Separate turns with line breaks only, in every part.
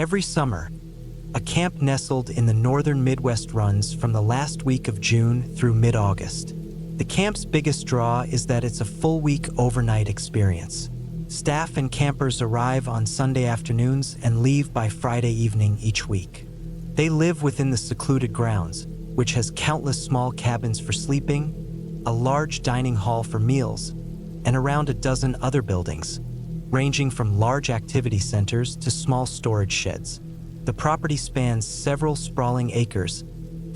Every summer, a camp nestled in the northern Midwest runs from the last week of June through mid-August. The camp's biggest draw is that it's a full-week overnight experience. Staff and campers arrive on Sunday afternoons and leave by Friday evening each week. They live within the secluded grounds, which has countless small cabins for sleeping, a large dining hall for meals, and around a dozen other buildings, ranging from large activity centers to small storage sheds. The property spans several sprawling acres,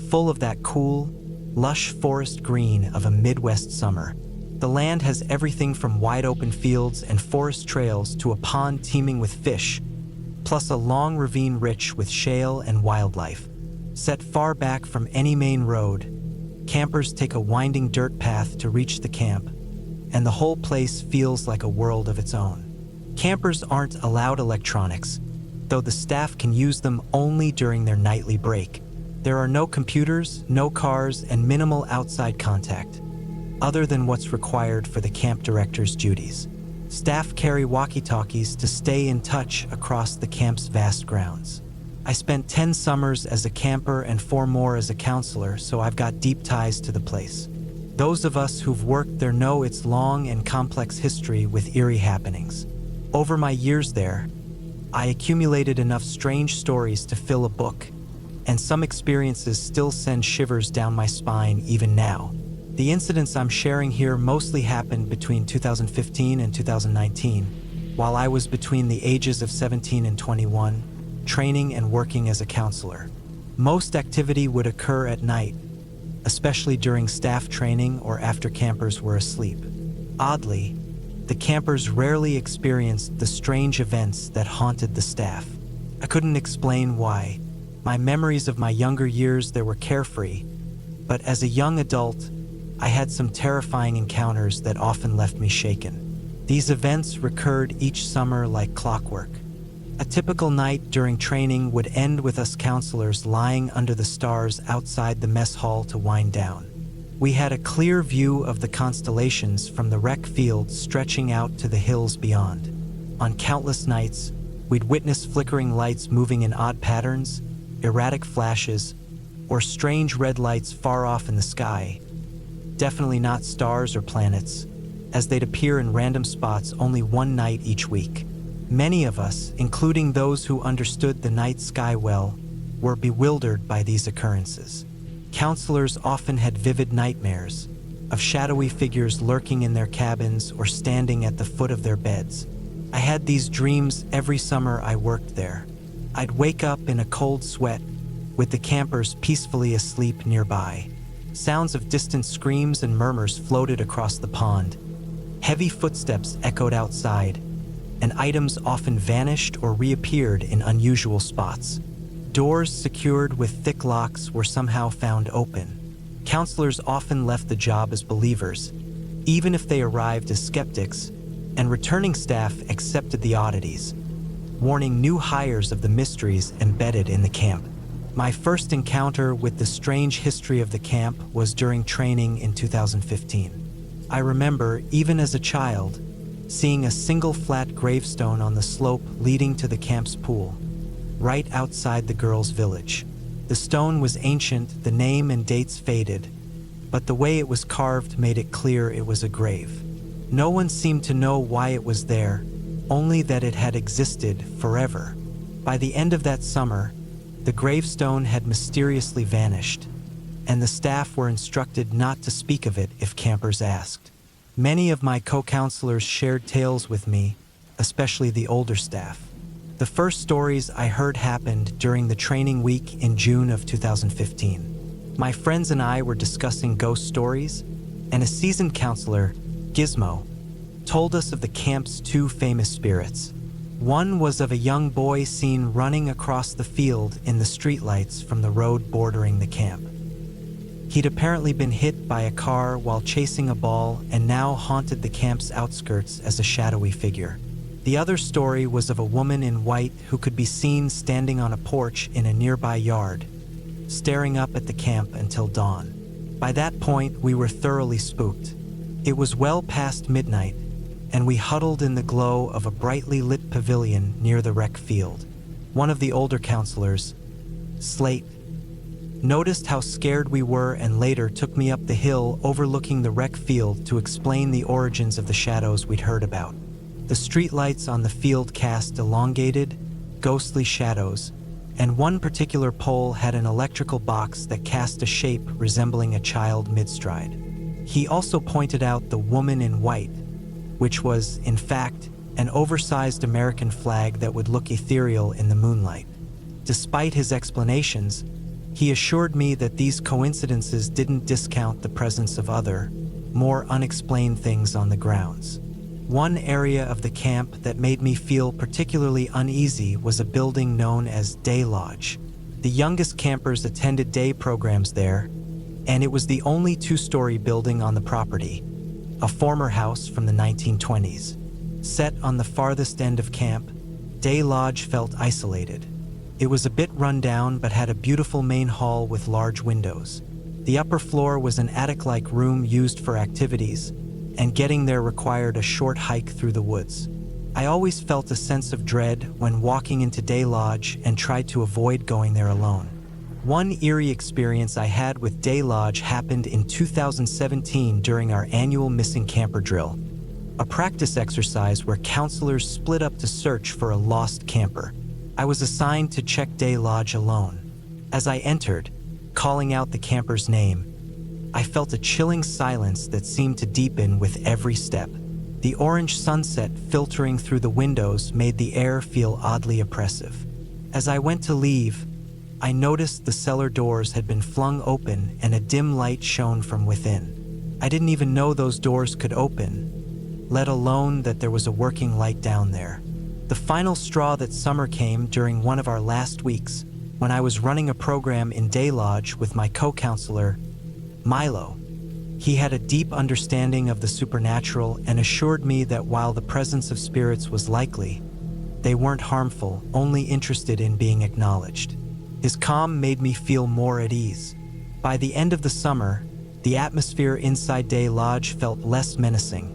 full of that cool, lush forest green of a Midwest summer. The land has everything from wide-open fields and forest trails to a pond teeming with fish, plus a long ravine rich with shale and wildlife. Set far back from any main road, campers take a winding dirt path to reach the camp, and the whole place feels like a world of its own. Campers aren't allowed electronics, though the staff can use them only during their nightly break. There are no computers, no cars, and minimal outside contact, other than what's required for the camp director's duties. Staff carry walkie-talkies to stay in touch across the camp's vast grounds. I spent 10 summers as a camper and 4 more as a counselor, so I've got deep ties to the place. Those of us who've worked there know its long and complex history with eerie happenings. Over my years there, I accumulated enough strange stories to fill a book, and some experiences still send shivers down my spine even now. The incidents I'm sharing here mostly happened between 2015 and 2019, while I was between the ages of 17 and 21, training and working as a counselor. Most activity would occur at night, especially during staff training or after campers were asleep. Oddly, the campers rarely experienced the strange events that haunted the staff. I couldn't explain why. My memories of my younger years there were carefree, but as a young adult, I had some terrifying encounters that often left me shaken. These events recurred each summer like clockwork. A typical night during training would end with us counselors lying under the stars outside the mess hall to wind down. We had a clear view of the constellations from the rec field stretching out to the hills beyond. On countless nights, we'd witness flickering lights moving in odd patterns, erratic flashes, or strange red lights far off in the sky. Definitely not stars or planets, as they'd appear in random spots only one night each week. Many of us, including those who understood the night sky well, were bewildered by these occurrences. Counselors often had vivid nightmares of shadowy figures lurking in their cabins or standing at the foot of their beds. I had these dreams every summer I worked there. I'd wake up in a cold sweat with the campers peacefully asleep nearby. Sounds of distant screams and murmurs floated across the pond. Heavy footsteps echoed outside, and items often vanished or reappeared in unusual spots. Doors secured with thick locks were somehow found open. Counselors often left the job as believers, even if they arrived as skeptics, and returning staff accepted the oddities, warning new hires of the mysteries embedded in the camp. My first encounter with the strange history of the camp was during training in 2015. I remember, even as a child, seeing a single flat gravestone on the slope leading to the camp's pool, right outside the girls' village. The stone was ancient, the name and dates faded, but the way it was carved made it clear it was a grave. No one seemed to know why it was there, only that it had existed forever. By the end of that summer, the gravestone had mysteriously vanished, and the staff were instructed not to speak of it if campers asked. Many of my co-counselors shared tales with me, especially the older staff. The first stories I heard happened during the training week in June of 2015. My friends and I were discussing ghost stories, and a seasoned counselor, Gizmo, told us of the camp's 2 famous spirits. One was of a young boy seen running across the field in the streetlights from the road bordering the camp. He'd apparently been hit by a car while chasing a ball and now haunted the camp's outskirts as a shadowy figure. The other story was of a woman in white who could be seen standing on a porch in a nearby yard, staring up at the camp until dawn. By that point, we were thoroughly spooked. It was well past midnight, and we huddled in the glow of a brightly lit pavilion near the rec field. One of the older counselors, Slate, noticed how scared we were and later took me up the hill overlooking the rec field to explain the origins of the shadows we'd heard about. The streetlights on the field cast elongated, ghostly shadows, and one particular pole had an electrical box that cast a shape resembling a child mid-stride. He also pointed out the woman in white, which was, in fact, an oversized American flag that would look ethereal in the moonlight. Despite his explanations, he assured me that these coincidences didn't discount the presence of other, more unexplained things on the grounds. One area of the camp that made me feel particularly uneasy was a building known as Day Lodge. The youngest campers attended day programs there, and it was the only two-story building on the property, a former house from the 1920s. Set on the farthest end of camp, Day Lodge felt isolated. It was a bit run down but had a beautiful main hall with large windows. The upper floor was an attic-like room used for activities, and getting there required a short hike through the woods. I always felt a sense of dread when walking into Day Lodge and tried to avoid going there alone. One eerie experience I had with Day Lodge happened in 2017 during our annual missing camper drill, a practice exercise where counselors split up to search for a lost camper. I was assigned to check Day Lodge alone. As I entered, calling out the camper's name, I felt a chilling silence that seemed to deepen with every step. The orange sunset filtering through the windows made the air feel oddly oppressive. As I went to leave, I noticed the cellar doors had been flung open and a dim light shone from within. I didn't even know those doors could open, let alone that there was a working light down there. The final straw that summer came during one of our last weeks, when I was running a program in Day Lodge with my co-counselor, Milo. He had a deep understanding of the supernatural and assured me that while the presence of spirits was likely, they weren't harmful, only interested in being acknowledged. His calm made me feel more at ease. By the end of the summer, the atmosphere inside Day Lodge felt less menacing,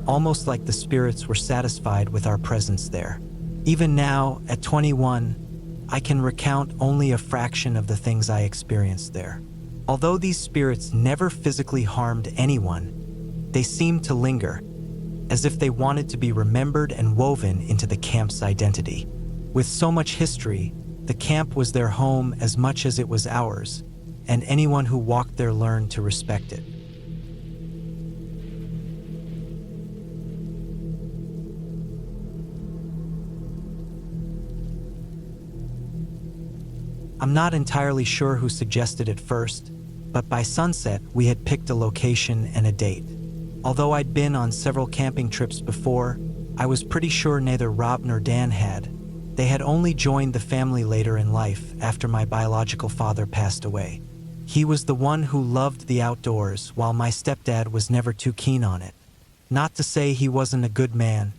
almost like the spirits were satisfied with our presence there. Even now, at 21, I can recount only a fraction of the things I experienced there. Although these spirits never physically harmed anyone, they seemed to linger, as if they wanted to be remembered and woven into the camp's identity. With so much history, the camp was their home as much as it was ours, and anyone who walked there learned to respect it. I'm not entirely sure who suggested it first, but by sunset we had picked a location and a date. Although I'd been on several camping trips before, I was pretty sure neither Rob nor Dan had. They had only joined the family later in life after my biological father passed away. He was the one who loved the outdoors, while my stepdad was never too keen on it. Not to say he wasn't a good man,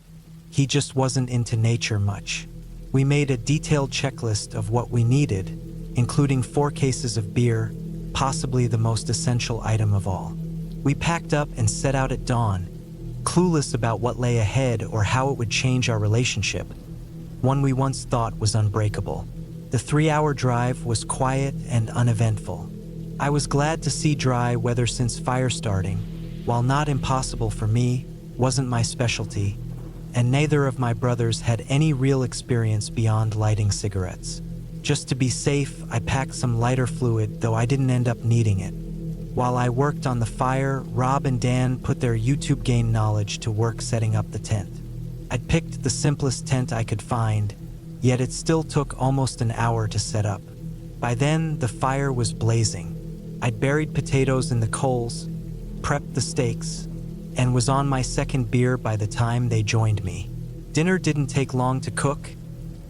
he just wasn't into nature much. We made a detailed checklist of what we needed, including 4 cases of beer, possibly the most essential item of all. We packed up and set out at dawn, clueless about what lay ahead or how it would change our relationship, one we once thought was unbreakable. The 3-hour drive was quiet and uneventful. I was glad to see dry weather since fire starting, while not impossible for me, wasn't my specialty, and neither of my brothers had any real experience beyond lighting cigarettes. Just to be safe, I packed some lighter fluid, though I didn't end up needing it. While I worked on the fire, Rob and Dan put their YouTube game knowledge to work setting up the tent. I'd picked the simplest tent I could find, yet it still took almost an hour to set up. By then, the fire was blazing. I'd buried potatoes in the coals, prepped the steaks, and was on my second beer by the time they joined me. Dinner didn't take long to cook,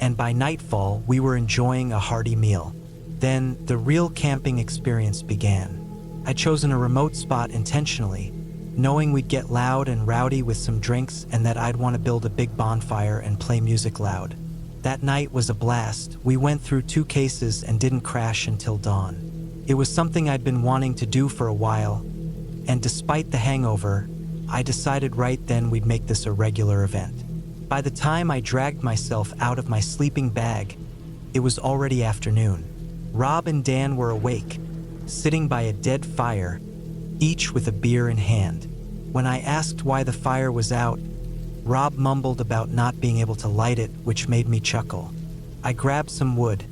and by nightfall, we were enjoying a hearty meal. Then, the real camping experience began. I'd chosen a remote spot intentionally, knowing we'd get loud and rowdy with some drinks and that I'd want to build a big bonfire and play music loud. That night was a blast. We went through 2 cases and didn't crash until dawn. It was something I'd been wanting to do for a while, and despite the hangover, I decided right then we'd make this a regular event. By the time I dragged myself out of my sleeping bag, it was already afternoon. Rob and Dan were awake, sitting by a dead fire, each with a beer in hand. When I asked why the fire was out, Rob mumbled about not being able to light it, which made me chuckle. I grabbed some wood,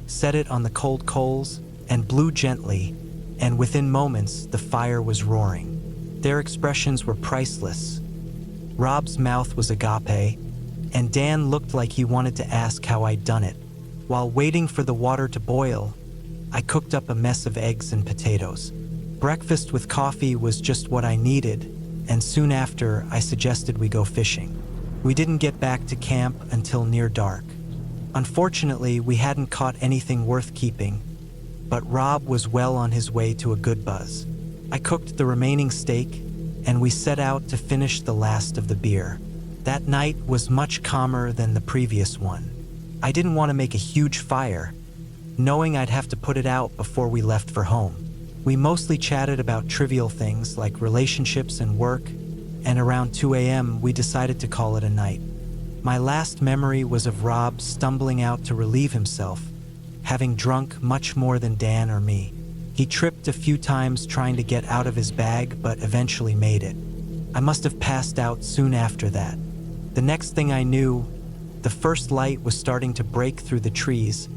set it on the cold coals, and blew gently, and within moments the fire was roaring. Their expressions were priceless. Rob's mouth was agape, and Dan looked like he wanted to ask how I'd done it. While waiting for the water to boil, I cooked up a mess of eggs and potatoes. Breakfast with coffee was just what I needed, and soon after I suggested we go fishing. We didn't get back to camp until near dark. Unfortunately, we hadn't caught anything worth keeping, but Rob was well on his way to a good buzz. I cooked the remaining steak, and we set out to finish the last of the beer. That night was much calmer than the previous one. I didn't want to make a huge fire, knowing I'd have to put it out before we left for home. We mostly chatted about trivial things like relationships and work, and around 2 a.m. we decided to call it a night. My last memory was of Rob stumbling out to relieve himself, having drunk much more than Dan or me. He tripped a few times trying to get out of his bag, but eventually made it. I must have passed out soon after that. The next thing I knew, the first light was starting to break through the trees,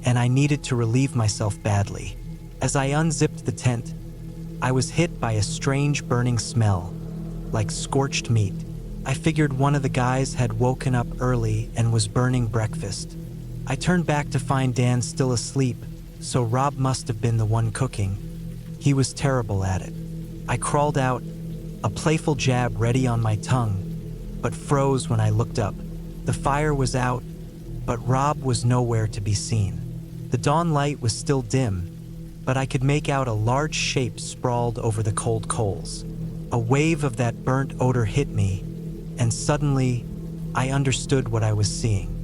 and I needed to relieve myself badly. As I unzipped the tent, I was hit by a strange burning smell, like scorched meat. I figured one of the guys had woken up early and was burning breakfast. I turned back to find Dan still asleep, so Rob must have been the one cooking. He was terrible at it. I crawled out, a playful jab ready on my tongue, but froze when I looked up. The fire was out, but Rob was nowhere to be seen. The dawn light was still dim, but I could make out a large shape sprawled over the cold coals. A wave of that burnt odor hit me, and suddenly, I understood what I was seeing.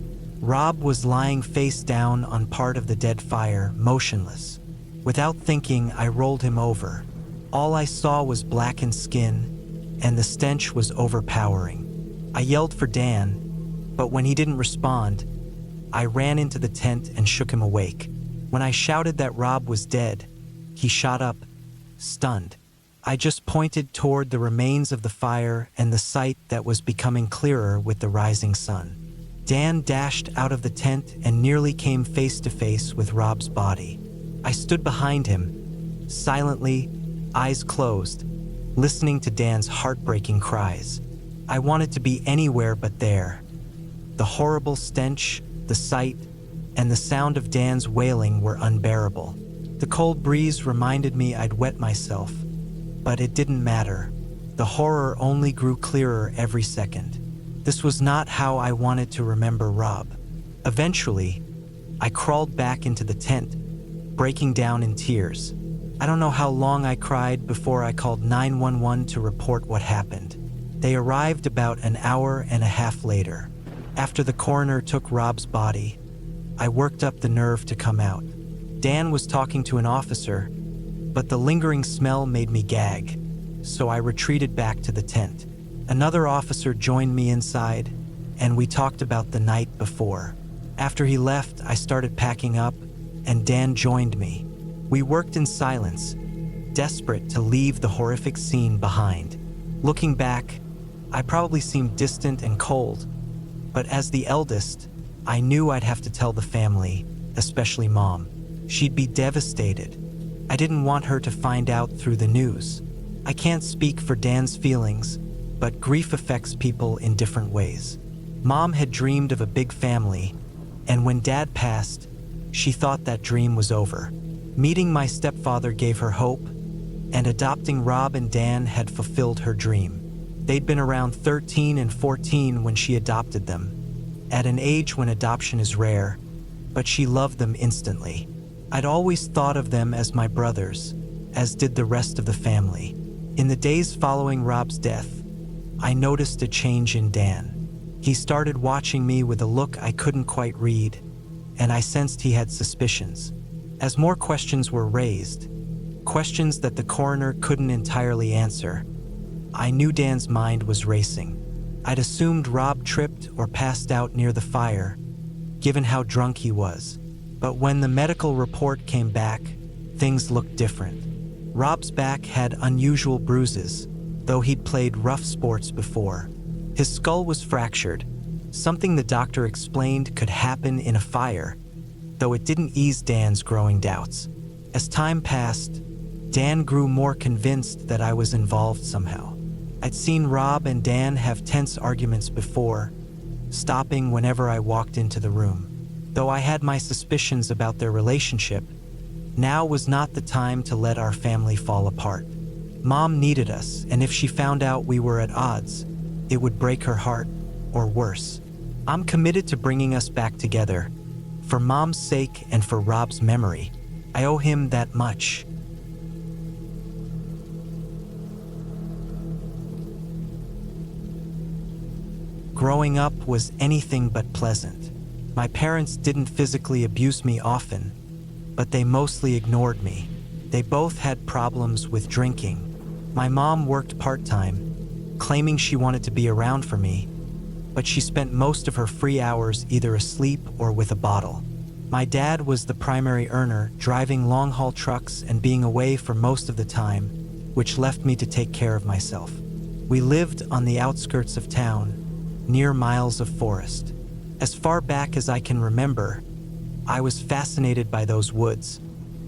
Rob was lying face down on part of the dead fire, motionless. Without thinking, I rolled him over. All I saw was blackened skin, and the stench was overpowering. I yelled for Dan, but when he didn't respond, I ran into the tent and shook him awake. When I shouted that Rob was dead, he shot up, stunned. I just pointed toward the remains of the fire and the sight that was becoming clearer with the rising sun. Dan dashed out of the tent and nearly came face to face with Rob's body. I stood behind him, silently, eyes closed, listening to Dan's heartbreaking cries. I wanted to be anywhere but there. The horrible stench, the sight, and the sound of Dan's wailing were unbearable. The cold breeze reminded me I'd wet myself, but it didn't matter. The horror only grew clearer every second. This was not how I wanted to remember Rob. Eventually, I crawled back into the tent, breaking down in tears. I don't know how long I cried before I called 911 to report what happened. They arrived about an hour and a half later. After the coroner took Rob's body, I worked up the nerve to come out. Dan was talking to an officer, but the lingering smell made me gag, so I retreated back to the tent. Another officer joined me inside, and we talked about the night before. After he left, I started packing up, and Dan joined me. We worked in silence, desperate to leave the horrific scene behind. Looking back, I probably seemed distant and cold, but as the eldest, I knew I'd have to tell the family, especially Mom. She'd be devastated. I didn't want her to find out through the news. I can't speak for Dan's feelings, but grief affects people in different ways. Mom had dreamed of a big family, and when Dad passed, she thought that dream was over. Meeting my stepfather gave her hope, and adopting Rob and Dan had fulfilled her dream. They'd been around 13 and 14 when she adopted them, at an age when adoption is rare, but she loved them instantly. I'd always thought of them as my brothers, as did the rest of the family. In the days following Rob's death, I noticed a change in Dan. He started watching me with a look I couldn't quite read, and I sensed he had suspicions. As more questions were raised, questions that the coroner couldn't entirely answer, I knew Dan's mind was racing. I'd assumed Rob tripped or passed out near the fire, given how drunk he was. But when the medical report came back, things looked different. Rob's back had unusual bruises, though he'd played rough sports before. His skull was fractured, something the doctor explained could happen in a fire, though it didn't ease Dan's growing doubts. As time passed, Dan grew more convinced that I was involved somehow. I'd seen Rob and Dan have tense arguments before, stopping whenever I walked into the room. Though I had my suspicions about their relationship, now was not the time to let our family fall apart. Mom needed us, and if she found out we were at odds, it would break her heart, or worse. I'm committed to bringing us back together. For Mom's sake and for Rob's memory, I owe him that much. Growing up was anything but pleasant. My parents didn't physically abuse me often, but they mostly ignored me. They both had problems with drinking. My mom worked part-time, claiming she wanted to be around for me, but she spent most of her free hours either asleep or with a bottle. My dad was the primary earner, driving long-haul trucks and being away for most of the time, which left me to take care of myself. We lived on the outskirts of town, near miles of forest. As far back as I can remember, I was fascinated by those woods,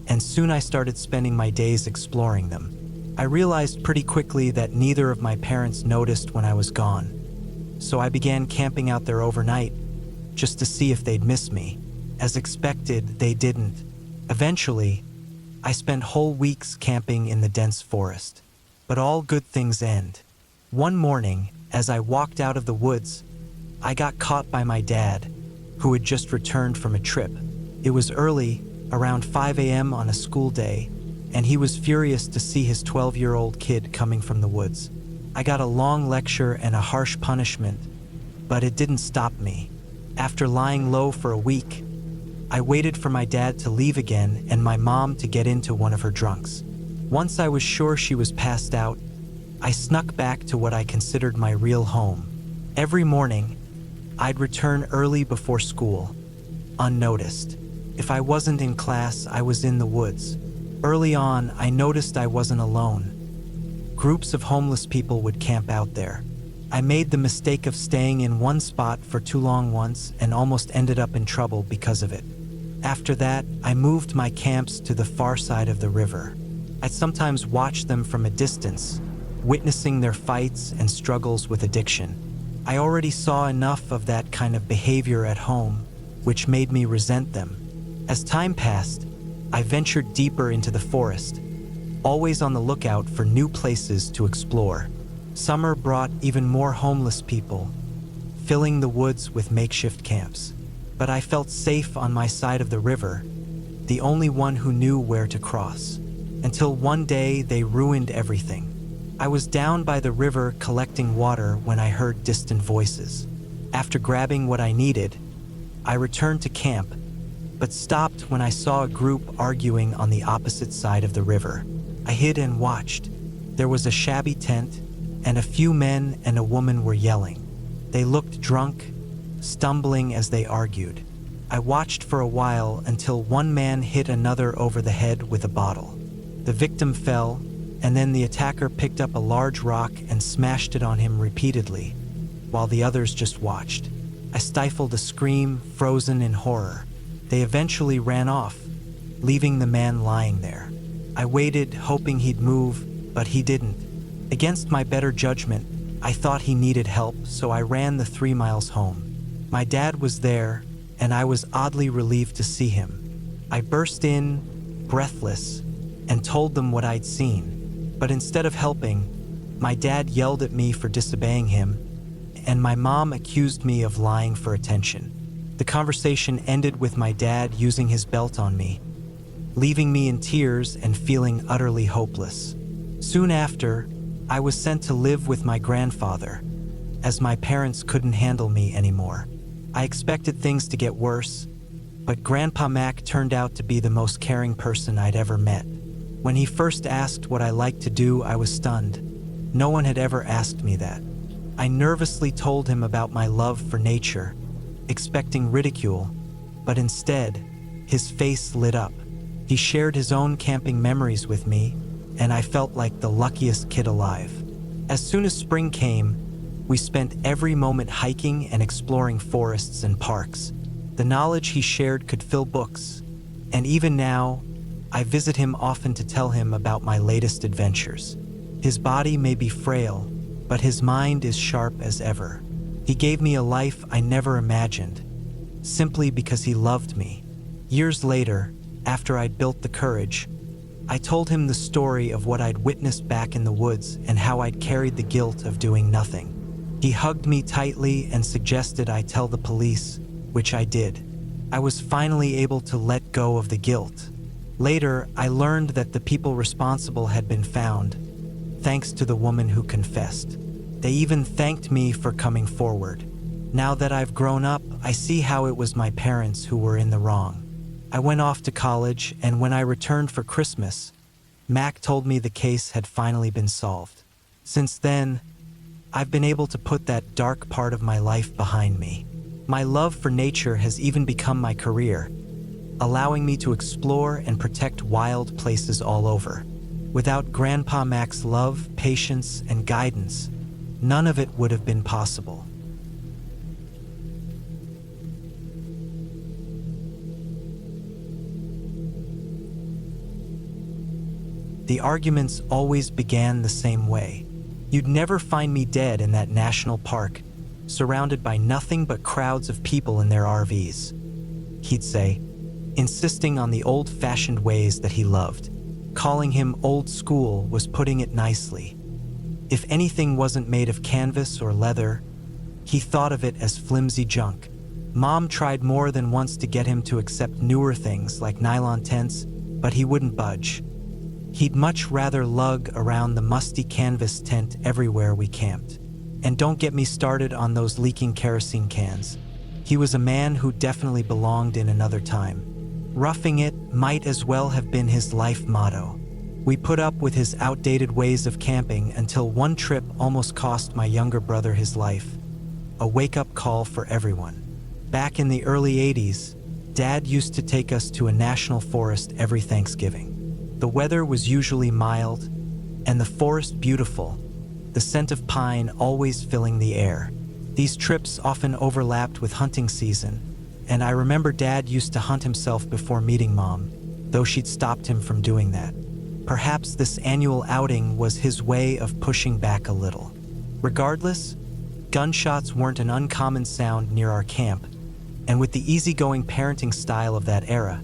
and soon I started spending my days exploring them. I realized pretty quickly that neither of my parents noticed when I was gone, so I began camping out there overnight, just to see if they'd miss me. As expected, they didn't. Eventually, I spent whole weeks camping in the dense forest. But all good things end. One morning, as I walked out of the woods, I got caught by my dad, who had just returned from a trip. It was early, around 5 a.m. on a school day, and he was furious to see his 12-year-old kid coming from the woods. I got a long lecture and a harsh punishment, but it didn't stop me. After lying low for a week, I waited for my dad to leave again and my mom to get into one of her drunks. Once I was sure she was passed out, I snuck back to what I considered my real home. Every morning, I'd return early before school, unnoticed. If I wasn't in class, I was in the woods. Early on, I noticed I wasn't alone. Groups of homeless people would camp out there. I made the mistake of staying in one spot for too long once and almost ended up in trouble because of it. After that, I moved my camps to the far side of the river. I'd sometimes watch them from a distance, witnessing their fights and struggles with addiction. I already saw enough of that kind of behavior at home, which made me resent them. As time passed, I ventured deeper into the forest, always on the lookout for new places to explore. Summer brought even more homeless people, filling the woods with makeshift camps. But I felt safe on my side of the river, the only one who knew where to cross. Until one day they ruined everything. I was down by the river collecting water when I heard distant voices. After grabbing what I needed, I returned to camp, but stopped when I saw a group arguing on the opposite side of the river. I hid and watched. There was a shabby tent, and a few men and a woman were yelling. They looked drunk, stumbling as they argued. I watched for a while until one man hit another over the head with a bottle. The victim fell, and then the attacker picked up a large rock and smashed it on him repeatedly, while the others just watched. I stifled a scream, frozen in horror. They eventually ran off, leaving the man lying there. I waited, hoping he'd move, but he didn't. Against my better judgment, I thought he needed help, so I ran the 3 miles home. My dad was there, and I was oddly relieved to see him. I burst in, breathless, and told them what I'd seen. But instead of helping, my dad yelled at me for disobeying him, and my mom accused me of lying for attention. The conversation ended with my dad using his belt on me, leaving me in tears and feeling utterly hopeless. Soon after, I was sent to live with my grandfather, as my parents couldn't handle me anymore. I expected things to get worse, but Grandpa Mac turned out to be the most caring person I'd ever met. When he first asked what I liked to do, I was stunned. No one had ever asked me that. I nervously told him about my love for nature, expecting ridicule, but instead, his face lit up. He shared his own camping memories with me, and I felt like the luckiest kid alive. As soon as spring came, we spent every moment hiking and exploring forests and parks. The knowledge he shared could fill books, and even now, I visit him often to tell him about my latest adventures. His body may be frail, but his mind is sharp as ever. He gave me a life I never imagined, simply because he loved me. Years later, after I'd built the courage, I told him the story of what I'd witnessed back in the woods and how I'd carried the guilt of doing nothing. He hugged me tightly and suggested I tell the police, which I did. I was finally able to let go of the guilt. Later, I learned that the people responsible had been found, thanks to the woman who confessed. They even thanked me for coming forward. Now that I've grown up, I see how it was my parents who were in the wrong. I went off to college, and when I returned for Christmas, Mac told me the case had finally been solved. Since then, I've been able to put that dark part of my life behind me. My love for nature has even become my career, allowing me to explore and protect wild places all over. Without Grandpa Mac's love, patience, and guidance, none of it would have been possible. The arguments always began the same way. You'd never find me dead in that national park, surrounded by nothing but crowds of people in their RVs, he'd say, insisting on the old-fashioned ways that he loved. Calling him old school was putting it nicely. If anything wasn't made of canvas or leather, he thought of it as flimsy junk. Mom tried more than once to get him to accept newer things like nylon tents, but he wouldn't budge. He'd much rather lug around the musty canvas tent everywhere we camped. And don't get me started on those leaking kerosene cans. He was a man who definitely belonged in another time. Roughing it might as well have been his life motto. We put up with his outdated ways of camping until one trip almost cost my younger brother his life. A wake-up call for everyone. Back in the early 80s, Dad used to take us to a national forest every Thanksgiving. The weather was usually mild, and the forest beautiful, the scent of pine always filling the air. These trips often overlapped with hunting season, and I remember Dad used to hunt himself before meeting Mom, though she'd stopped him from doing that. Perhaps this annual outing was his way of pushing back a little. Regardless, gunshots weren't an uncommon sound near our camp, and with the easygoing parenting style of that era,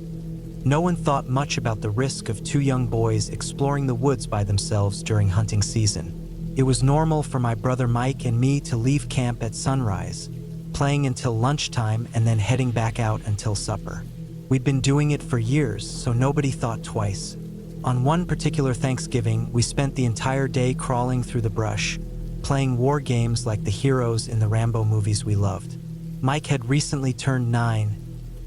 no one thought much about the risk of two young boys exploring the woods by themselves during hunting season. It was normal for my brother Mike and me to leave camp at sunrise, playing until lunchtime and then heading back out until supper. We'd been doing it for years, so nobody thought twice. On one particular Thanksgiving, we spent the entire day crawling through the brush, playing war games like the heroes in the Rambo movies we loved. Mike had recently turned 9,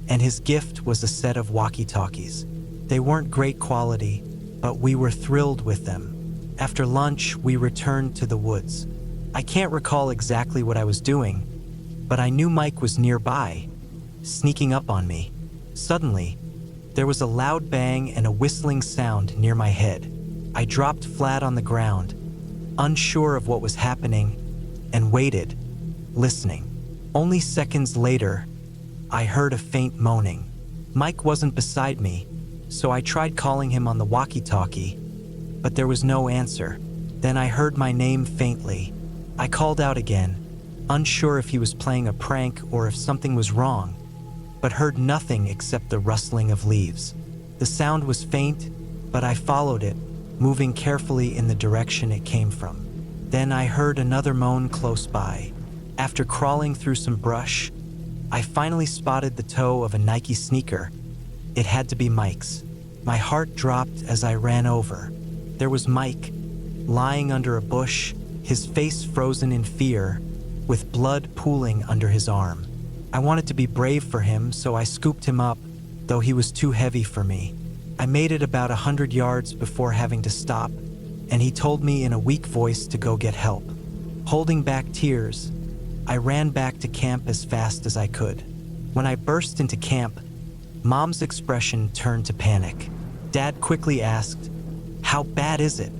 and his gift was a set of walkie-talkies. They weren't great quality, but we were thrilled with them. After lunch, we returned to the woods. I can't recall exactly what I was doing, but I knew Mike was nearby, sneaking up on me. Suddenly, there was a loud bang and a whistling sound near my head. I dropped flat on the ground, unsure of what was happening, and waited, listening. Only seconds later, I heard a faint moaning. Mike wasn't beside me, so I tried calling him on the walkie-talkie, but there was no answer. Then I heard my name faintly. I called out again, unsure if he was playing a prank or if something was wrong, but heard nothing except the rustling of leaves. The sound was faint, but I followed it, moving carefully in the direction it came from. Then I heard another moan close by. After crawling through some brush, I finally spotted the toe of a Nike sneaker. It had to be Mike's. My heart dropped as I ran over. There was Mike, lying under a bush, his face frozen in fear, with blood pooling under his arm. I wanted to be brave for him, so I scooped him up, though he was too heavy for me. I made it about 100 yards before having to stop, and he told me in a weak voice to go get help. Holding back tears, I ran back to camp as fast as I could. When I burst into camp, Mom's expression turned to panic. Dad quickly asked, "How bad is it?"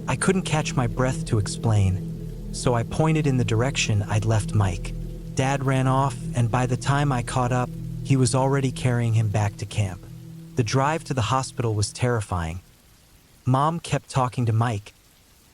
I couldn't catch my breath to explain, so I pointed in the direction I'd left Mike. Dad ran off, and by the time I caught up, he was already carrying him back to camp. The drive to the hospital was terrifying. Mom kept talking to Mike,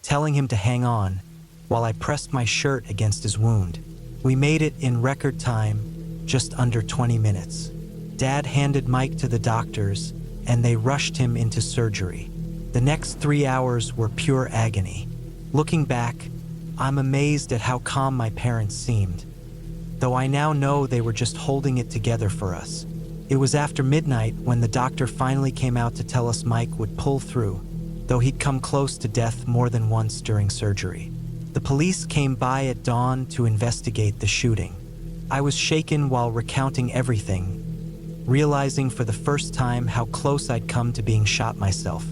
telling him to hang on, while I pressed my shirt against his wound. We made it in record time, just under 20 minutes. Dad handed Mike to the doctors, and they rushed him into surgery. The next 3 hours were pure agony. Looking back, I'm amazed at how calm my parents seemed, though I now know they were just holding it together for us. It was after midnight when the doctor finally came out to tell us Mike would pull through, though he'd come close to death more than once during surgery. The police came by at dawn to investigate the shooting. I was shaken while recounting everything, realizing for the first time how close I'd come to being shot myself.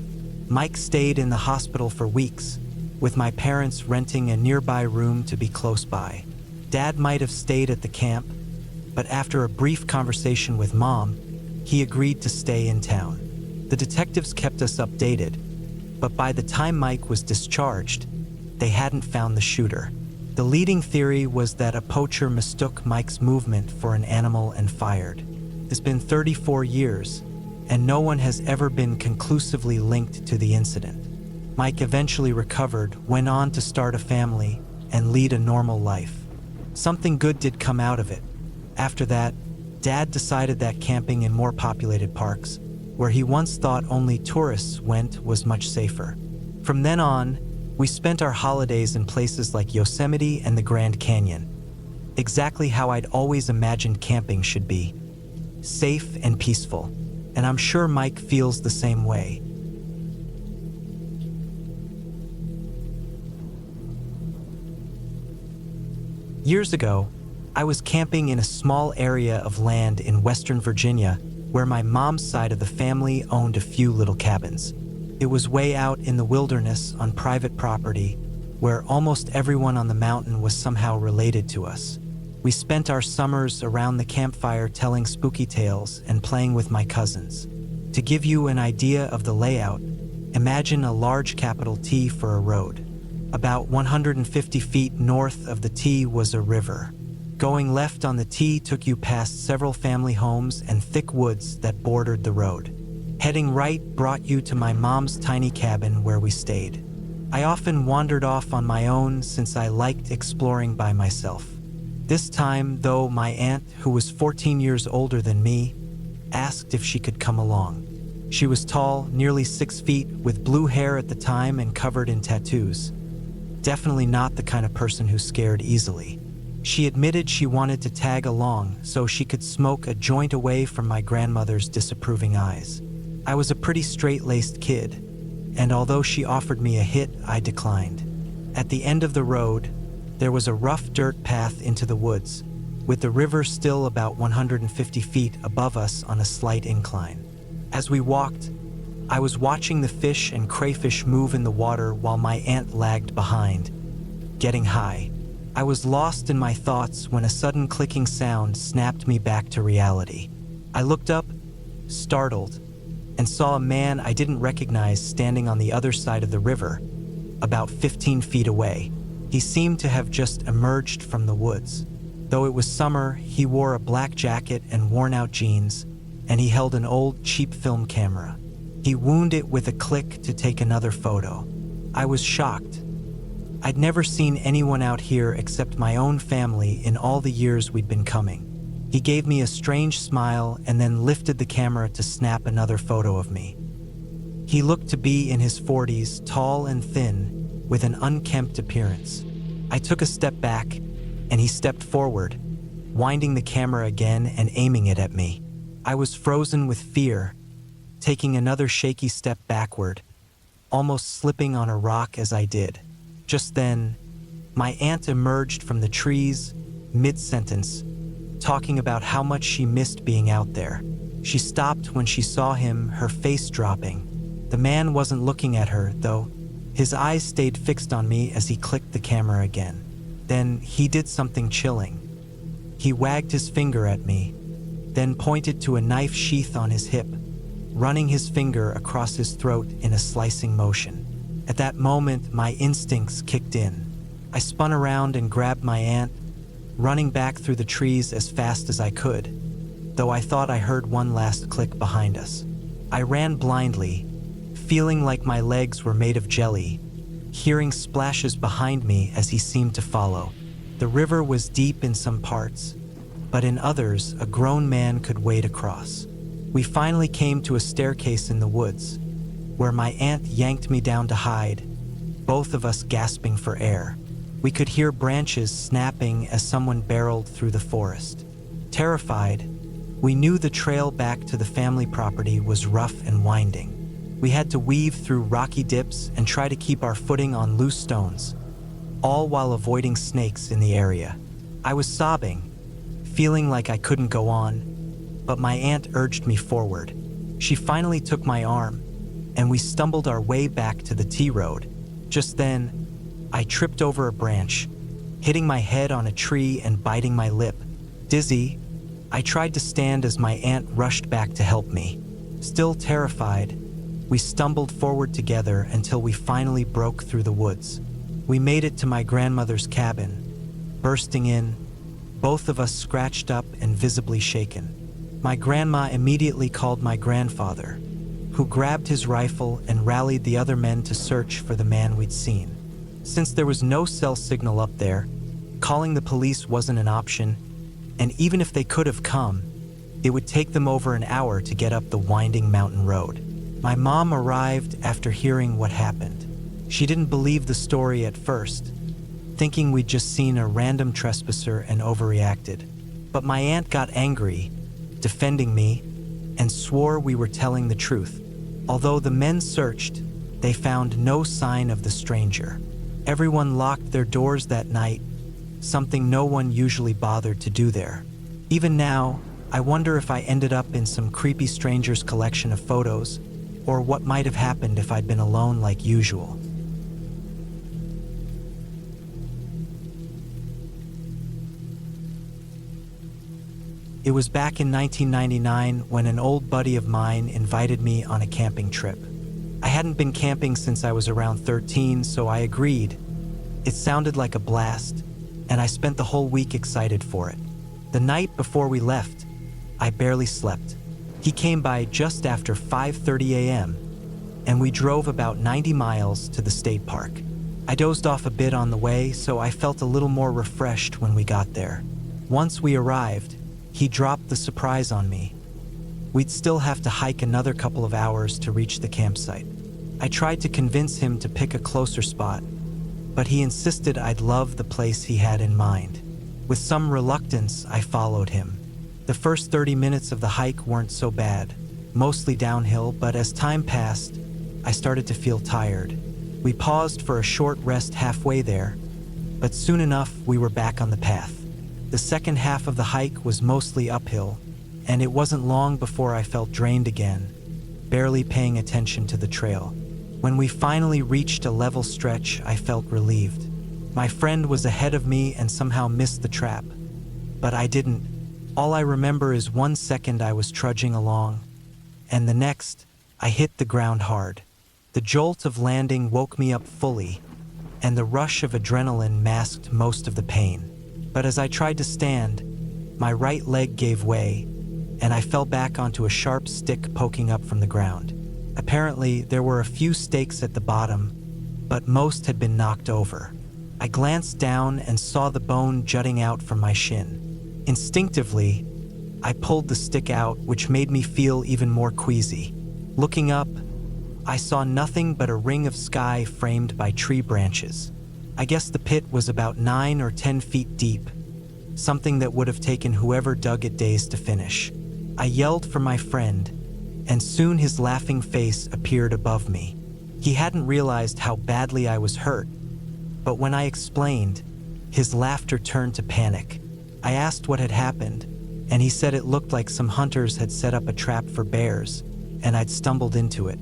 Mike stayed in the hospital for weeks, with my parents renting a nearby room to be close by. Dad might have stayed at the camp, but after a brief conversation with Mom, he agreed to stay in town. The detectives kept us updated, but by the time Mike was discharged, they hadn't found the shooter. The leading theory was that a poacher mistook Mike's movement for an animal and fired. It's been 34 years, and no one has ever been conclusively linked to the incident. Mike eventually recovered, went on to start a family, and lead a normal life. Something good did come out of it. After that, Dad decided that camping in more populated parks, where he once thought only tourists went, was much safer. From then on, we spent our holidays in places like Yosemite and the Grand Canyon, exactly how I'd always imagined camping should be, safe and peaceful, and I'm sure Mike feels the same way. Years ago, I was camping in a small area of land in Western Virginia where my mom's side of the family owned a few little cabins. It was way out in the wilderness on private property where almost everyone on the mountain was somehow related to us. We spent our summers around the campfire telling spooky tales and playing with my cousins. To give you an idea of the layout, imagine a large capital T for a road. About 150 feet north of the T was a river. Going left on the T took you past several family homes and thick woods that bordered the road. Heading right brought you to my mom's tiny cabin where we stayed. I often wandered off on my own since I liked exploring by myself. This time, though, my aunt, who was 14 years older than me, asked if she could come along. She was tall, nearly 6 feet, with blue hair at the time and covered in tattoos. Definitely not the kind of person who scared easily. She admitted she wanted to tag along so she could smoke a joint away from my grandmother's disapproving eyes. I was a pretty straight-laced kid, and although she offered me a hit, I declined. At the end of the road, there was a rough dirt path into the woods, with the river still about 150 feet above us on a slight incline. As we walked, I was watching the fish and crayfish move in the water while my aunt lagged behind, getting high. I was lost in my thoughts when a sudden clicking sound snapped me back to reality. I looked up, startled, and saw a man I didn't recognize standing on the other side of the river, about 15 feet away. He seemed to have just emerged from the woods. Though it was summer, he wore a black jacket and worn-out jeans, and he held an old, cheap film camera. He wound it with a click to take another photo. I was shocked. I'd never seen anyone out here except my own family in all the years we'd been coming. He gave me a strange smile and then lifted the camera to snap another photo of me. He looked to be in his 40s, tall and thin, with an unkempt appearance. I took a step back, and he stepped forward, winding the camera again and aiming it at me. I was frozen with fear, taking another shaky step backward, almost slipping on a rock as I did. Just then, my aunt emerged from the trees, mid-sentence, talking about how much she missed being out there. She stopped when she saw him, her face dropping. The man wasn't looking at her, though. His eyes stayed fixed on me as he clicked the camera again. Then he did something chilling. He wagged his finger at me, then pointed to a knife sheath on his hip, running his finger across his throat in a slicing motion. At that moment, my instincts kicked in. I spun around and grabbed my aunt, running back through the trees as fast as I could, though I thought I heard one last click behind us. I ran blindly, feeling like my legs were made of jelly, hearing splashes behind me as he seemed to follow. The river was deep in some parts, but in others, a grown man could wade across. We finally came to a staircase in the woods, where my aunt yanked me down to hide, both of us gasping for air. We could hear branches snapping as someone barreled through the forest. Terrified, we knew the trail back to the family property was rough and winding. We had to weave through rocky dips and try to keep our footing on loose stones, all while avoiding snakes in the area. I was sobbing, feeling like I couldn't go on, but my aunt urged me forward. She finally took my arm, and we stumbled our way back to the T-road. Just then, I tripped over a branch, hitting my head on a tree and biting my lip. Dizzy, I tried to stand as my aunt rushed back to help me. Still terrified, we stumbled forward together until we finally broke through the woods. We made it to my grandmother's cabin. Bursting in, both of us scratched up and visibly shaken. My grandma immediately called my grandfather, who grabbed his rifle and rallied the other men to search for the man we'd seen. Since there was no cell signal up there, calling the police wasn't an option, and even if they could have come, it would take them over an hour to get up the winding mountain road. My mom arrived after hearing what happened. She didn't believe the story at first, thinking we'd just seen a random trespasser and overreacted. But my aunt got angry, defending me, and swore we were telling the truth. Although the men searched, they found no sign of the stranger. Everyone locked their doors that night, something no one usually bothered to do there. Even now, I wonder if I ended up in some creepy stranger's collection of photos, or what might have happened if I'd been alone like usual. It was back in 1999 when an old buddy of mine invited me on a camping trip. I hadn't been camping since I was around 13, so I agreed. It sounded like a blast, and I spent the whole week excited for it. The night before we left, I barely slept. He came by just after 5:30 a.m., and we drove about 90 miles to the state park. I dozed off a bit on the way, so I felt a little more refreshed when we got there. Once we arrived, he dropped the surprise on me. We'd still have to hike another couple of hours to reach the campsite. I tried to convince him to pick a closer spot, but he insisted I'd love the place he had in mind. With some reluctance, I followed him. The first 30 minutes of the hike weren't so bad, mostly downhill, but as time passed, I started to feel tired. We paused for a short rest halfway there, but soon enough we were back on the path. The second half of the hike was mostly uphill, and it wasn't long before I felt drained again, barely paying attention to the trail. When we finally reached a level stretch, I felt relieved. My friend was ahead of me and somehow missed the trap, but I didn't. All I remember is 1 second I was trudging along, and the next, I hit the ground hard. The jolt of landing woke me up fully, and the rush of adrenaline masked most of the pain. But as I tried to stand, my right leg gave way, and I fell back onto a sharp stick poking up from the ground. Apparently, there were a few stakes at the bottom, but most had been knocked over. I glanced down and saw the bone jutting out from my shin. Instinctively, I pulled the stick out, which made me feel even more queasy. Looking up, I saw nothing but a ring of sky framed by tree branches. I guess the pit was about 9 or 10 feet deep, something that would have taken whoever dug it days to finish. I yelled for my friend, and soon his laughing face appeared above me. He hadn't realized how badly I was hurt, but when I explained, his laughter turned to panic. I asked what had happened, and he said it looked like some hunters had set up a trap for bears, and I'd stumbled into it.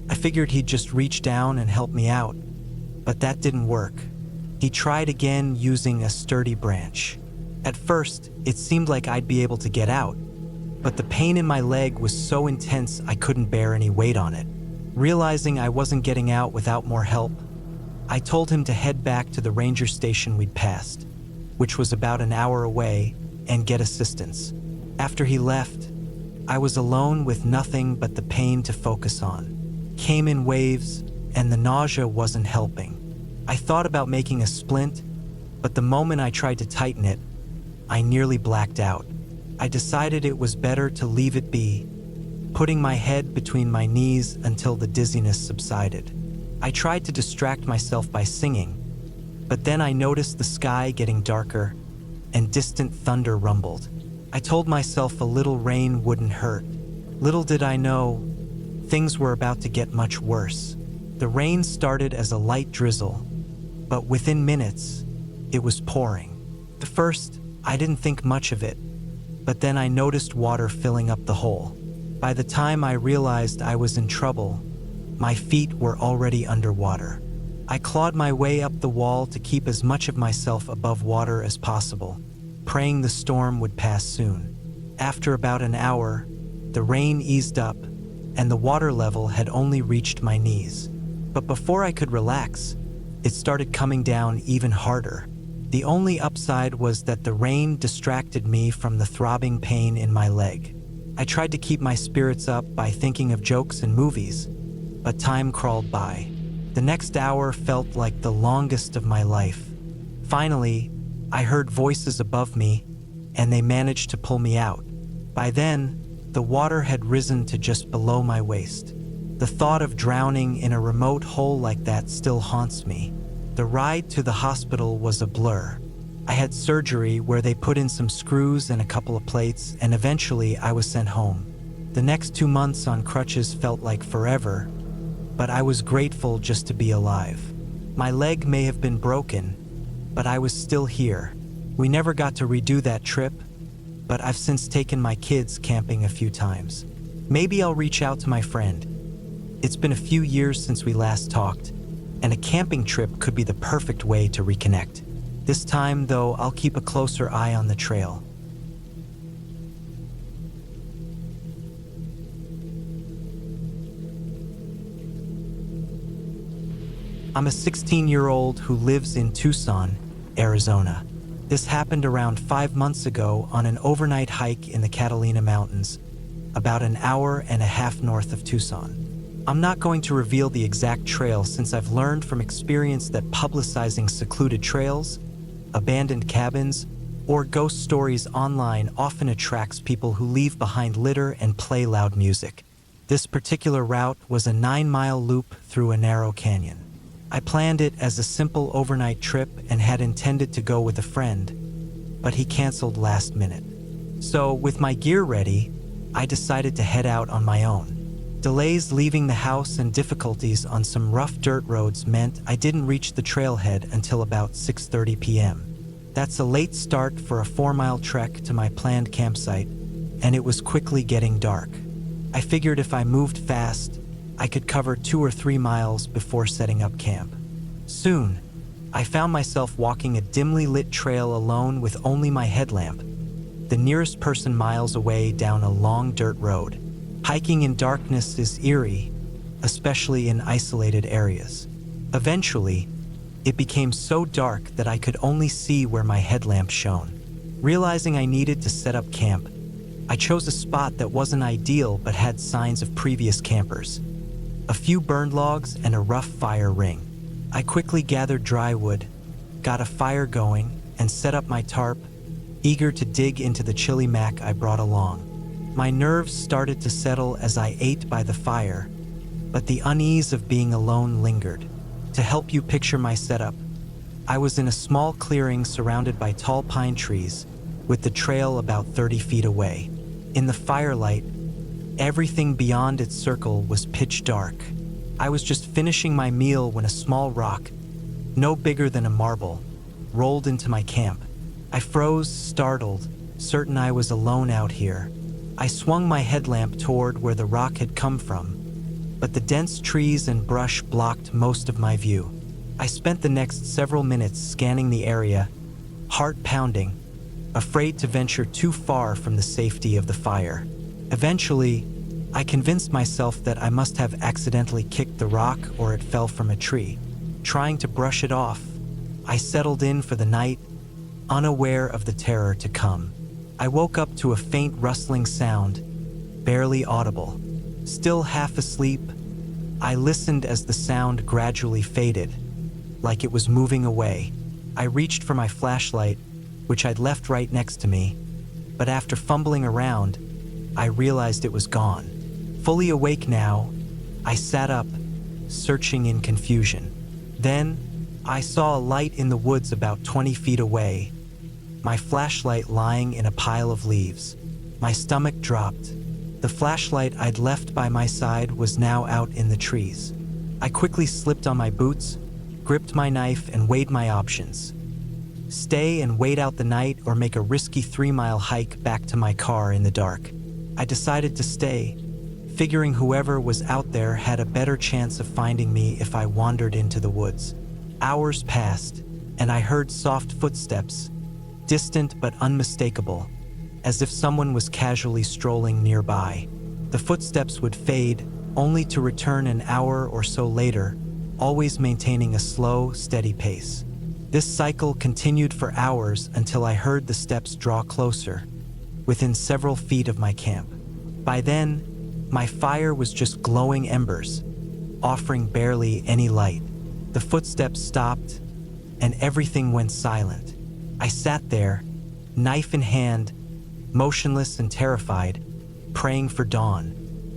I figured he'd just reach down and help me out, but that didn't work. He tried again using a sturdy branch. At first, it seemed like I'd be able to get out, but the pain in my leg was so intense I couldn't bear any weight on it. Realizing I wasn't getting out without more help, I told him to head back to the ranger station we'd passed, which was about an hour away, and get assistance. After he left, I was alone with nothing but the pain to focus on. Came in waves, and the nausea wasn't helping. I thought about making a splint, but the moment I tried to tighten it, I nearly blacked out. I decided it was better to leave it be, putting my head between my knees until the dizziness subsided. I tried to distract myself by singing, but then I noticed the sky getting darker and distant thunder rumbled. I told myself a little rain wouldn't hurt. Little did I know, things were about to get much worse. The rain started as a light drizzle, but within minutes, it was pouring. At first, I didn't think much of it, but then I noticed water filling up the hole. By the time I realized I was in trouble, my feet were already underwater. I clawed my way up the wall to keep as much of myself above water as possible, praying the storm would pass soon. After about an hour, the rain eased up, and the water level had only reached my knees. But before I could relax, it started coming down even harder. The only upside was that the rain distracted me from the throbbing pain in my leg. I tried to keep my spirits up by thinking of jokes and movies, but time crawled by. The next hour felt like the longest of my life. Finally, I heard voices above me, and they managed to pull me out. By then, the water had risen to just below my waist. The thought of drowning in a remote hole like that still haunts me. The ride to the hospital was a blur. I had surgery where they put in some screws and a couple of plates, and eventually I was sent home. The next 2 months on crutches felt like forever, but I was grateful just to be alive. My leg may have been broken, but I was still here. We never got to redo that trip, but I've since taken my kids camping a few times. Maybe I'll reach out to my friend. It's been a few years since we last talked, and a camping trip could be the perfect way to reconnect. This time, though, I'll keep a closer eye on the trail. I'm a 16-year-old who lives in Tucson, Arizona. This happened around 5 months ago on an overnight hike in the Catalina Mountains, about an hour and a half north of Tucson. I'm not going to reveal the exact trail since I've learned from experience that publicizing secluded trails, abandoned cabins, or ghost stories online often attracts people who leave behind litter and play loud music. This particular route was a 9-mile loop through a narrow canyon. I planned it as a simple overnight trip and had intended to go with a friend, but he canceled last minute. So, with my gear ready, I decided to head out on my own. Delays leaving the house and difficulties on some rough dirt roads meant I didn't reach the trailhead until about 6:30 p.m. That's a late start for a 4-mile trek to my planned campsite, and it was quickly getting dark. I figured if I moved fast, I could cover 2 or 3 miles before setting up camp. Soon, I found myself walking a dimly lit trail alone with only my headlamp, the nearest person miles away down a long dirt road. Hiking in darkness is eerie, especially in isolated areas. Eventually, it became so dark that I could only see where my headlamp shone. Realizing I needed to set up camp, I chose a spot that wasn't ideal but had signs of previous campers. A few burned logs and a rough fire ring. I quickly gathered dry wood, got a fire going, and set up my tarp, eager to dig into the chili mac I brought along. My nerves started to settle as I ate by the fire, but the unease of being alone lingered. To help you picture my setup, I was in a small clearing surrounded by tall pine trees, with the trail about 30 feet away. In the firelight, everything beyond its circle was pitch dark. I was just finishing my meal when a small rock, no bigger than a marble, rolled into my camp. I froze, startled, certain I was alone out here. I swung my headlamp toward where the rock had come from, but the dense trees and brush blocked most of my view. I spent the next several minutes scanning the area, heart pounding, afraid to venture too far from the safety of the fire. Eventually, I convinced myself that I must have accidentally kicked the rock or it fell from a tree. Trying to brush it off, I settled in for the night, unaware of the terror to come. I woke up to a faint rustling sound, barely audible. Still half asleep, I listened as the sound gradually faded, like it was moving away. I reached for my flashlight, which I'd left right next to me, but after fumbling around, I realized it was gone. Fully awake now, I sat up, searching in confusion. Then, I saw a light in the woods about 20 feet away, my flashlight lying in a pile of leaves. My stomach dropped. The flashlight I'd left by my side was now out in the trees. I quickly slipped on my boots, gripped my knife, and weighed my options. Stay and wait out the night or make a risky 3-mile hike back to my car in the dark. I decided to stay, figuring whoever was out there had a better chance of finding me if I wandered into the woods. Hours passed, and I heard soft footsteps, distant but unmistakable, as if someone was casually strolling nearby. The footsteps would fade, only to return an hour or so later, always maintaining a slow, steady pace. This cycle continued for hours until I heard the steps draw closer, within several feet of my camp. By then, my fire was just glowing embers, offering barely any light. The footsteps stopped, and everything went silent. I sat there, knife in hand, motionless and terrified, praying for dawn.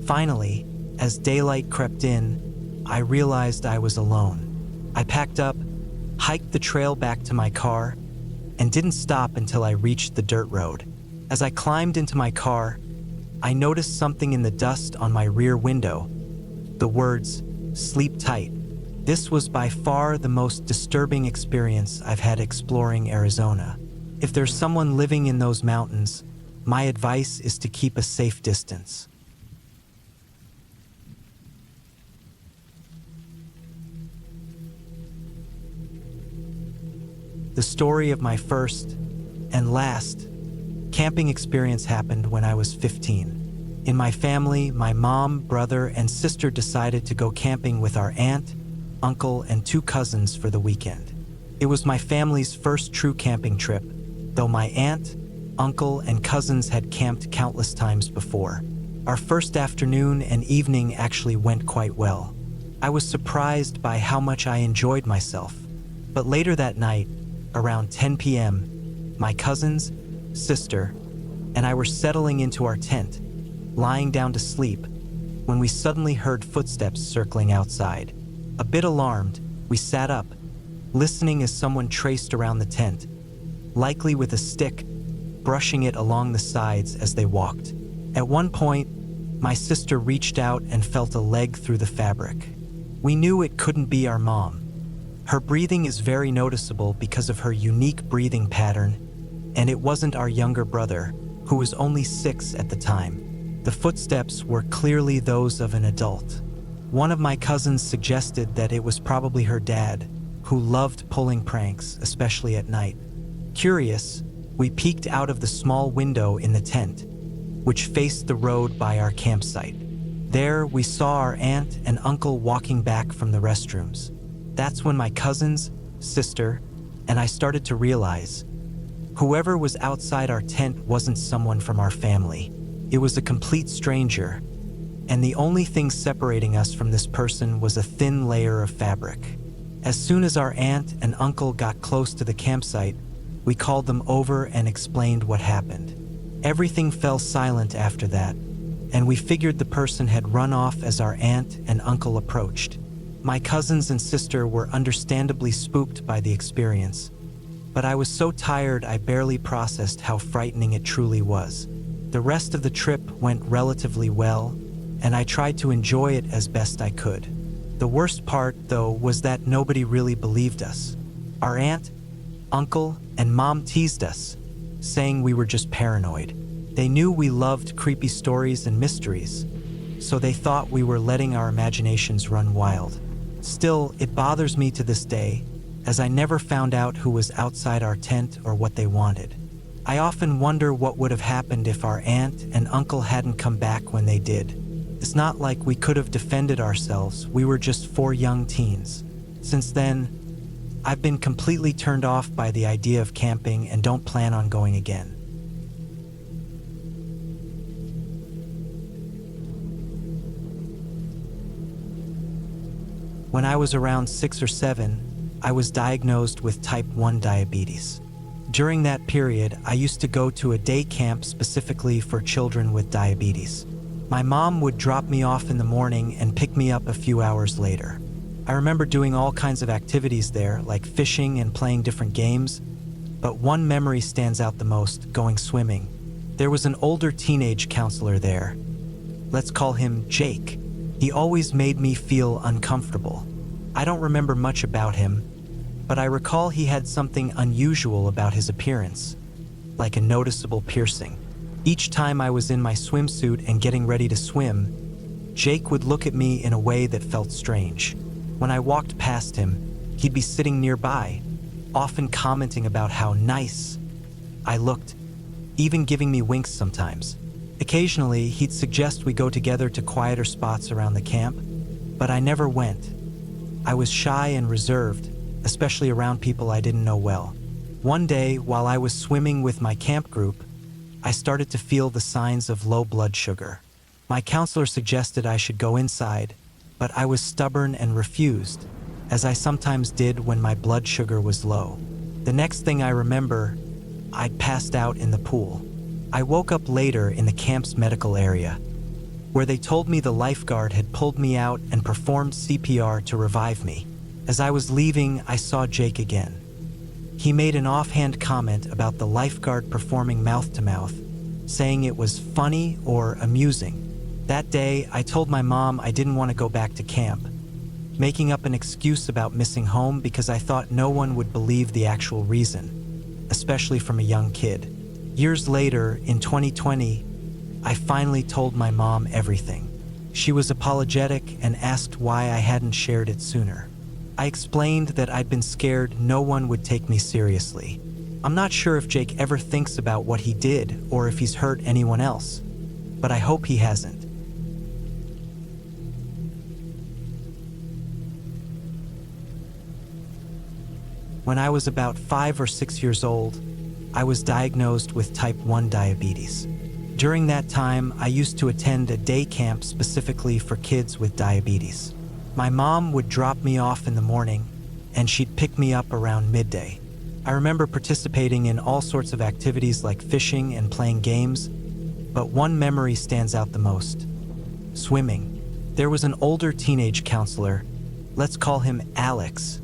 Finally, as daylight crept in, I realized I was alone. I packed up, hiked the trail back to my car, and didn't stop until I reached the dirt road. As I climbed into my car, I noticed something in the dust on my rear window. The words, "Sleep tight." This was by far the most disturbing experience I've had exploring Arizona. If there's someone living in those mountains, my advice is to keep a safe distance. The story of my first and last camping experience happened when I was 15. In my family, my mom, brother, and sister decided to go camping with our aunt, uncle, and 2 cousins for the weekend. It was my family's first true camping trip, though my aunt, uncle, and cousins had camped countless times before. Our first afternoon and evening actually went quite well. I was surprised by how much I enjoyed myself. But later that night, around 10 p.m., my cousins, sister, and I were settling into our tent, lying down to sleep, when we suddenly heard footsteps circling outside. A bit alarmed, we sat up, listening as someone traced around the tent, likely with a stick, brushing it along the sides as they walked. At one point, my sister reached out and felt a leg through the fabric. We knew it couldn't be our mom. Her breathing is very noticeable because of her unique breathing pattern, and it wasn't our younger brother, who was only 6 at the time. The footsteps were clearly those of an adult. One of my cousins suggested that it was probably her dad, who loved pulling pranks, especially at night. Curious, we peeked out of the small window in the tent, which faced the road by our campsite. There, we saw our aunt and uncle walking back from the restrooms. That's when my cousins, sister, and I started to realize whoever was outside our tent wasn't someone from our family. It was a complete stranger, and the only thing separating us from this person was a thin layer of fabric. As soon as our aunt and uncle got close to the campsite, we called them over and explained what happened. Everything fell silent after that, and we figured the person had run off as our aunt and uncle approached. My cousins and sister were understandably spooked by the experience, but I was so tired I barely processed how frightening it truly was. The rest of the trip went relatively well, and I tried to enjoy it as best I could. The worst part, though, was that nobody really believed us. Our aunt, uncle, and mom teased us, saying we were just paranoid. They knew we loved creepy stories and mysteries, so they thought we were letting our imaginations run wild. Still, it bothers me to this day, as I never found out who was outside our tent or what they wanted. I often wonder what would have happened if our aunt and uncle hadn't come back when they did. It's not like we could have defended ourselves, we were just 4 young teens. Since then, I've been completely turned off by the idea of camping and don't plan on going again. When I was around 6 or 7, I was diagnosed with type 1 diabetes. During that period, I used to go to a day camp specifically for children with diabetes. My mom would drop me off in the morning and pick me up a few hours later. I remember doing all kinds of activities there, like fishing and playing different games, but one memory stands out the most: going swimming. There was an older teenage counselor there. Let's call him Jake. He always made me feel uncomfortable. I don't remember much about him, but I recall he had something unusual about his appearance, like a noticeable piercing. Each time I was in my swimsuit and getting ready to swim, Jake would look at me in a way that felt strange. When I walked past him, he'd be sitting nearby, often commenting about how nice I looked, even giving me winks sometimes. Occasionally, he'd suggest we go together to quieter spots around the camp, but I never went. I was shy and reserved, especially around people I didn't know well. One day, while I was swimming with my camp group, I started to feel the signs of low blood sugar. My counselor suggested I should go inside, but I was stubborn and refused, as I sometimes did when my blood sugar was low. The next thing I remember, I'd passed out in the pool. I woke up later in the camp's medical area, where they told me the lifeguard had pulled me out and performed CPR to revive me. As I was leaving, I saw Jake again. He made an offhand comment about the lifeguard performing mouth-to-mouth, saying it was funny or amusing. That day, I told my mom I didn't want to go back to camp, making up an excuse about missing home because I thought no one would believe the actual reason, especially from a young kid. Years later, in 2020, I finally told my mom everything. She was apologetic and asked why I hadn't shared it sooner. I explained that I'd been scared no one would take me seriously. I'm not sure if Jake ever thinks about what he did or if he's hurt anyone else, but I hope he hasn't. When I was about 5 or 6 years old, I was diagnosed with type 1 diabetes. During that time, I used to attend a day camp specifically for kids with diabetes. My mom would drop me off in the morning, and she'd pick me up around midday. I remember participating in all sorts of activities like fishing and playing games, but one memory stands out the most: swimming. There was an older teenage counselor, let's call him Alex,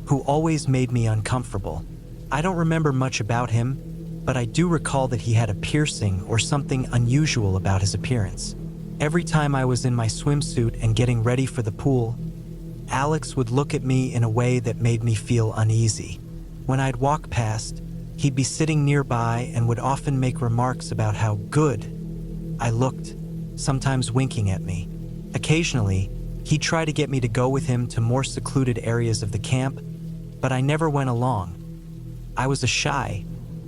who always made me uncomfortable. I don't remember much about him, but I do recall that he had a piercing or something unusual about his appearance. Every time I was in my swimsuit and getting ready for the pool, Alex would look at me in a way that made me feel uneasy. When I'd walk past, he'd be sitting nearby and would often make remarks about how good I looked, sometimes winking at me. Occasionally, he'd try to get me to go with him to more secluded areas of the camp, but I never went along. I was a shy,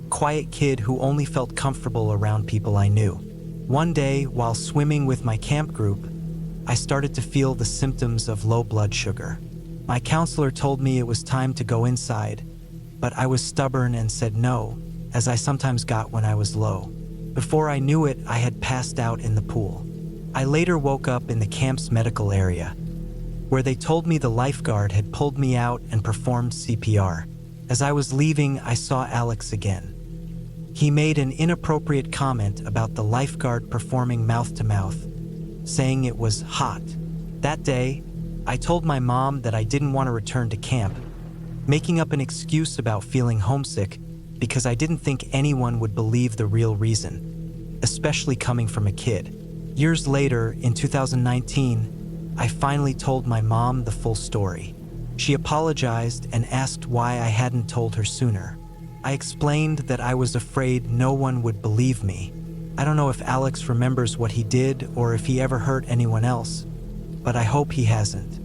quiet kid who only felt comfortable around people I knew. One day, while swimming with my camp group, I started to feel the symptoms of low blood sugar. My counselor told me it was time to go inside, but I was stubborn and said no, as I sometimes got when I was low. Before I knew it, I had passed out in the pool. I later woke up in the camp's medical area, where they told me the lifeguard had pulled me out and performed CPR. As I was leaving, I saw Alex again. He made an inappropriate comment about the lifeguard performing mouth-to-mouth, saying it was hot. That day, I told my mom that I didn't want to return to camp, making up an excuse about feeling homesick because I didn't think anyone would believe the real reason, especially coming from a kid. Years later, in 2019, I finally told my mom the full story. She apologized and asked why I hadn't told her sooner. I explained that I was afraid no one would believe me. I don't know if Alex remembers what he did or if he ever hurt anyone else, but I hope he hasn't.